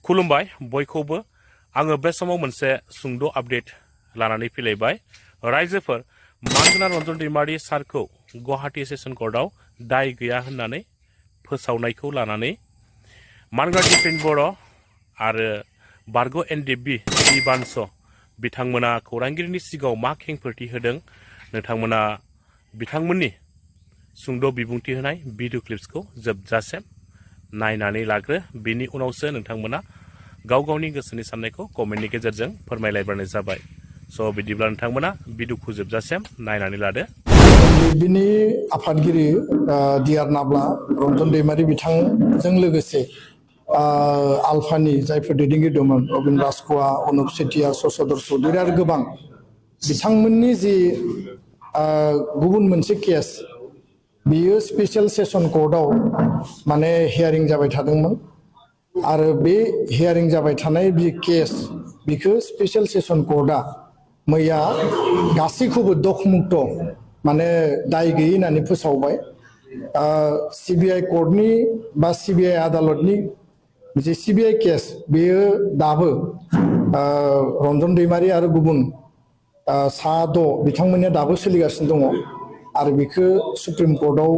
खुलुमबाय बयखौबो आङो बे समाव मोनसे सुंद' आपडेट लानानै फैलायबाय रायजोफोर मानगोनां रन्जन दैमारि सारखौ गुवाहाटी सेसन कर्टआव दाय गैया होननानै फोसावनायखौ लानानै मानगोनां दिपेन बर'आ आरो बारग' एनडिएफबि बानस' बिथांमोना खौरांगिरिनि सिगाङाव मा खेंफोरथि होदों नोंथांमोना बिथांमोननि सुंद' बिबुंथि होनाय भिडिअ क्लिप्सखौ जोबजासिम नायनानै लाग्रो बिनि उनावसो नोंथांमोना गाव गावनि गोसोनि साननायखौ कमेन्टनि गेजेरजों फोरमायलायबानो जाबाय स' बिदिब्ला नोंथांमोना भिडिअखौ जोबजासिम नायनानै लादो। बिनि आफादगिरि डिआर नाब्ला रन्जन दैमारि बिथांजों लोगोसे आलफानि जायफोर दैदेनगिरि दंमोन अबिन बानश'आ अनुप सेतिया सशधर चौधुरी आरो गोबां बिथांमोननि जि गुबुन मोनसे केस बियो स्पेशल सेसन कर्टआव माने हियारिं जाबाय थादोंमोन आरो बे हियारिं जाबाय थानाय बि केस बिखौ स्पेशल सेसन कर्टआ मैया गासैखौबो दखमुक्त माने दाय गैयै होननानै फोसावबाय। सिबिआइ कर्टनि बा सिबिआइ आदालतनि जे सिबिआइ केस बेयो दाबो रन्जन दैमारि आरो गुबुन सा 6 बिथांमोननिया दाबो सोलिगासिनो दङ आरो बेखौ सुप्रिम कर्टआव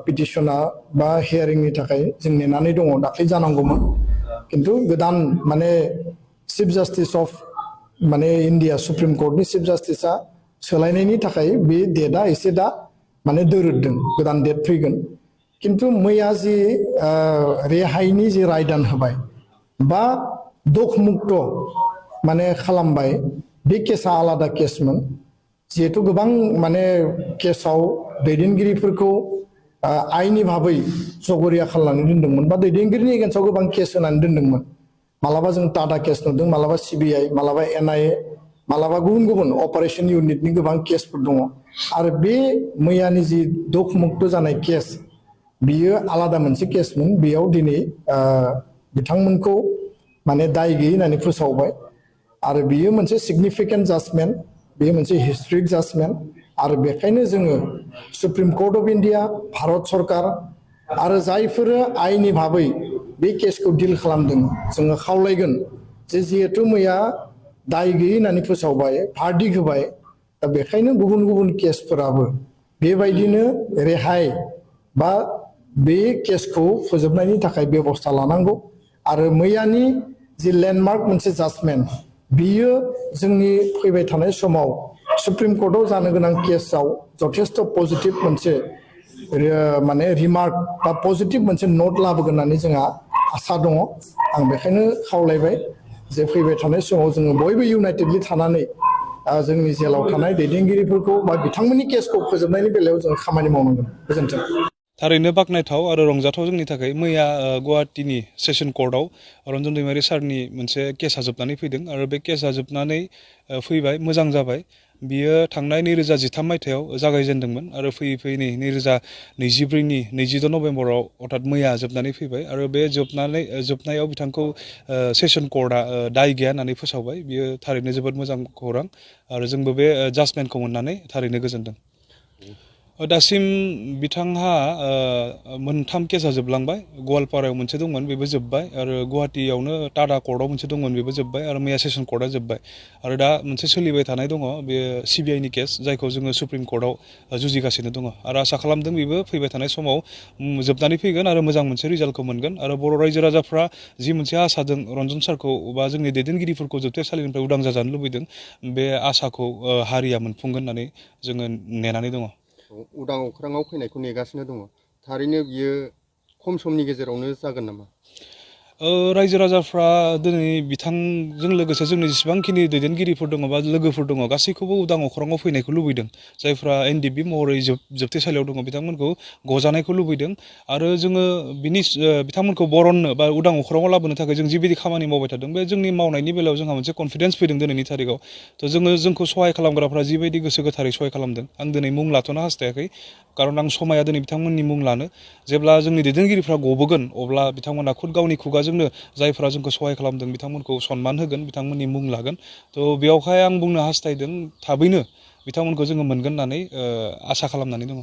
पिटिसना बा हियारिंनि थाखाय जों नेनानै दङ दाख्लै जानांगौमोन किन्तु गोदान माने चिफ जास्टिस अफ माने इन्डिया सुप्रिम कर्टनि चिफ जास्टिसआ सोलायनायनि थाखाय बे डेटआ एसे दा माने दोरोददों गोदान डेट फैगोन किन्तु मैया जि रेहायनि जि रायदान होबाय बा दखमुक्त माने खालामबाय बे केसा आलादा केसमोन जिहेतु गोबां माने केसाव दैदेनगिरिफोरखौ आइनि भाबै जगरिया खालामनानै दोनदोंमोन बा दैदेनगिरिनि एगेन्स्टआव गोबां केस होनानै दोनदोंमोन मालाबा जों टाटा केस नुदों मालाबा सिबिआइ मालाबा एनआइए मालाबा गुबुन गुबुन अपारेशन इउनिटनि गोबां केसफोर दङ आरो बे मैयानि जि दखमुक्त जानाय केस बियो आलादा मोनसे केसमोन बेयाव दिनै बिथांमोनखौ माने दाय गैयै होननानै फोसावबाय आरो बियो मोनसे सिगनिफिकेन्ट जाजमेन्ट बेयो मोनसे हिस्ट्रिक जाजमेन्ट आरो बेखायनो जोङो supreme court of India Bharat सरकार आरो जायफोर आइनि भाबै बे केसखौ डिल खालामदों जोङो खावलायगोन जे जिहेतु मैया दाय गैयै होननानै फोसावबाय भार्डिक्ट होबाय दा बेखायनो गुबुन गुबुन केसफोराबो बेबायदिनो रेहाय बा बे केसखौ फोजोबनायनि थाखाय बेबस्था लानांगौ आरो मैयानि जि लेन्डमार्क मोनसे जाजमेन्ट बियो जोंनि फैबाय थानाय समाव सुप्रिम कर्टआव जानो गोनां केसआव जथेस्थ पजिटिभ मोनसे माने रिमार्क बा पजिटिभ मोनसे नोट लाबोगोन होननानै जोंहा आसा दङ आं बेखायनो खावलायबाय जे फैबाय थानाय समाव जोङो बयबो इउनाइटेडलि थानानै जोंनि जेलाव थानाय दैदेनगिरिफोरखौ बा बिथांमोननि केसखौ फोजोबनायनि बेलायाव जों खामानि मावनांगोन। गोजोन्थों। थारैनो बाख्नायथाव आरो रंजाथाव जोंनि थाखाय मैया गुवाहाटीनि सेसन कर्टआव रन्जन दैमारि सारनि मोनसे केसा जोबनानै फैदों आरो बे केसा जोबनानै फैबाय मोजां जाबाय बियो थांनाय 2013 मायथाइयाव जागायजेनदोंमोन आरो फैयै फैयै 2024नि 26 नभेम्बराव अर्थात मैया जोबनानै फैबाय आरो बे जोबनायाव बिथांखौ सेसन कर्टआ दाय गैया होननानै फोसावबाय बियो थारैनो जोबोद मोजां खौरां आरो जोंबो बे जाजमेन्टखौ मोननानै थारैनो गोजोनदों। दासिम बिथांहा मोनथाम केसा जोबलांबाय गवालपारायाव मोनसे दंमोन बेबो जोब्बाय आरो गुवाहाटीयावनो टाटा कर्टआव मोनसे दंमोन बेबो जोब्बाय आरो मैया सेसन कर्टआ जोब्बाय आरो दा मोनसे सोलिबाय थानाय दङ बे सिबिआइनि केस जायखौ जोङो सुप्रिम कर्टआव जुजिगासिनो दङ आरो आसा खालामदों बेबो फैबाय थानाय समाव जोबनानै फैगोन आरो मोजां मोनसे रिजाल्टखौ मोनगोन आरो बर' रायजो राजाफ्रा जि मोनसे आसा दं रन्जन सारखौ बा जोंनि दैदेनगिरिफोरखौ जोबथेसालिनिफ्राय उदां जाजानो लुबैदों बे आसाखौ हारिया मोनफुंगोन होननानै जोङो नेनानै दङ। उदां अख्राङाव फैनायखौ नेगासिनो दङ थारैनो बियो खम समनि गेजेरावनो जागोन नामा? रायजो राजाफ्रा दिनै बिथांजों लोगोसे जोंनि जेसेबांखिनि दैदेनगिरिफोर दङ बा लोगोफोर दङ गासैखौबो उदां अख्राङाव फैनायखौ लुबैदों जायफ्रा एनडिएफबि महरै जोबथेसालियाव दङ बिथांमोनखौ गजानायखौ लुबैदों आरो जोङो बिथांमोनखौ बरननो बा उदां अख्राङाव लाबोनो थाखाय जों जिबायदि खामानि मावबाय थादों बे जोंनि मावनायनि बेलायाव जोंहा मोनसे कनफिडेन्स फैदों दिनैनि थारिखआव थ' जोंखौ सहाय खालामग्राफ्रा जिबायदि गोसो गोथारै सहाय खालामदों आं दिनै मुं लाथ'नो हास्थायाखै खारन आं समाया दिनै बिथांमोननि मुं लानो जेब्ला जोंनि दैदेनगिरिफ्रा गबोगोन अब्ला बिथांमोना खुद गावनि खुगाजोंनो जायफ्रा जोंखौ सहाय खालामदों बिथांमोनखौ सनमान होगोन बिथांमोननि मुं लागोन थ' बेयावहाय आं बुंनो हास्थायदों थाबैनो बिथांमोनखौ जोङो मोनगोन होननानै आसा खालामनानै दङ।